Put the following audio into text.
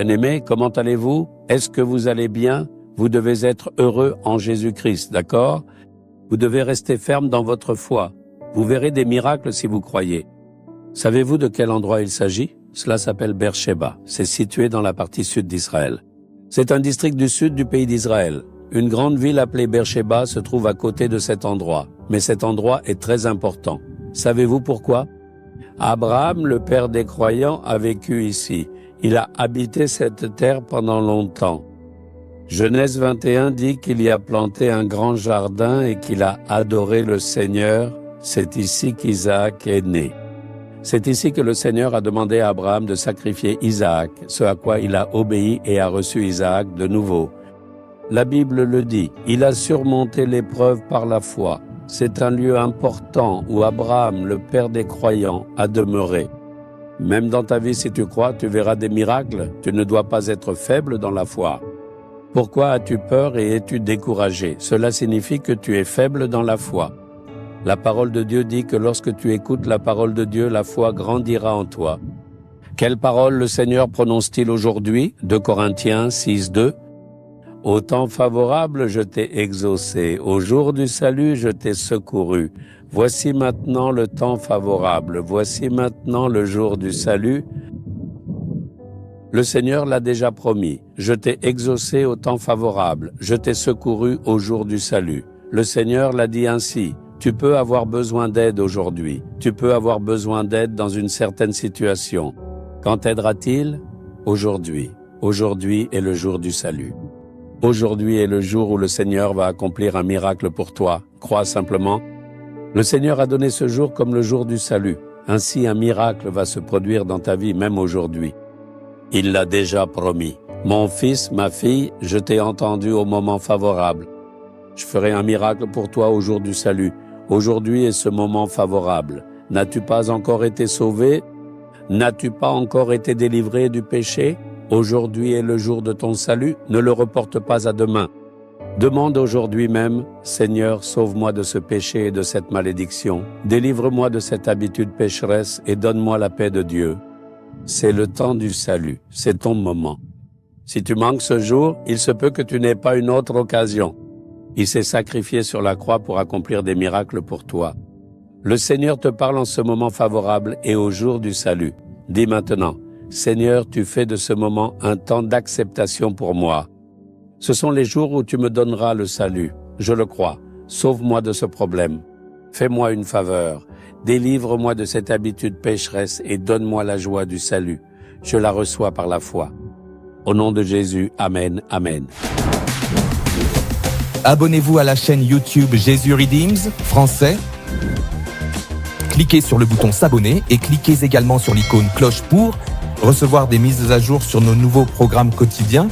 Bien-aimés, comment allez-vous? Est-ce que vous allez bien? Vous devez être heureux en Jésus-Christ, d'accord? Vous devez rester ferme dans votre foi. Vous verrez des miracles si vous croyez. Savez-vous de quel endroit il s'agit? Cela s'appelle Beersheba. C'est situé dans la partie sud d'Israël. C'est un district du sud du pays d'Israël. Une grande ville appelée Beersheba se trouve à côté de cet endroit. Mais cet endroit est très important. Savez-vous pourquoi? Abraham, le père des croyants, a vécu ici. Il a habité cette terre pendant longtemps. Genèse 21 dit qu'il y a planté un grand jardin et qu'il a adoré le Seigneur. C'est ici qu'Isaac est né. C'est ici que le Seigneur a demandé à Abraham de sacrifier Isaac, ce à quoi il a obéi et a reçu Isaac de nouveau. La Bible le dit, il a surmonté l'épreuve par la foi. C'est un lieu important où Abraham, le père des croyants, a demeuré. Même dans ta vie, si tu crois, tu verras des miracles. Tu ne dois pas être faible dans la foi. Pourquoi as-tu peur et es-tu découragé? Cela signifie que tu es faible dans la foi. La parole de Dieu dit que lorsque tu écoutes la parole de Dieu, la foi grandira en toi. Quelle parole le Seigneur prononce-t-il aujourd'hui? 2 Corinthiens 6:2. Au temps favorable, je t'ai exaucé. Au jour du salut, je t'ai secouru. Voici maintenant le temps favorable. Voici maintenant le jour du salut. Le Seigneur l'a déjà promis. Je t'ai exaucé au temps favorable. Je t'ai secouru au jour du salut. Le Seigneur l'a dit ainsi. Tu peux avoir besoin d'aide aujourd'hui. Tu peux avoir besoin d'aide dans une certaine situation. Quand t'aidera-t-il? Aujourd'hui. Aujourd'hui est le jour du salut. Aujourd'hui est le jour où le Seigneur va accomplir un miracle pour toi. Crois simplement. Le Seigneur a donné ce jour comme le jour du salut. Ainsi, un miracle va se produire dans ta vie, même aujourd'hui. Il l'a déjà promis. Mon fils, ma fille, je t'ai entendu au moment favorable. Je ferai un miracle pour toi au jour du salut. Aujourd'hui est ce moment favorable. N'as-tu pas encore été sauvé? N'as-tu pas encore été délivré du péché? Aujourd'hui est le jour de ton salut, ne le reporte pas à demain. Demande aujourd'hui même, Seigneur, sauve-moi de ce péché et de cette malédiction. Délivre-moi de cette habitude pécheresse et donne-moi la paix de Dieu. C'est le temps du salut, c'est ton moment. Si tu manques ce jour, il se peut que tu n'aies pas une autre occasion. Il s'est sacrifié sur la croix pour accomplir des miracles pour toi. Le Seigneur te parle en ce moment favorable et au jour du salut. Dis maintenant, Seigneur, tu fais de ce moment un temps d'acceptation pour moi. Ce sont les jours où tu me donneras le salut. Je le crois. Sauve-moi de ce problème. Fais-moi une faveur. Délivre-moi de cette habitude pécheresse et donne-moi la joie du salut. Je la reçois par la foi. Au nom de Jésus, Amen, Amen. Abonnez-vous à la chaîne YouTube Jésus Redeems français. Cliquez sur le bouton s'abonner et cliquez également sur l'icône cloche pour recevoir des mises à jour sur nos nouveaux programmes quotidiens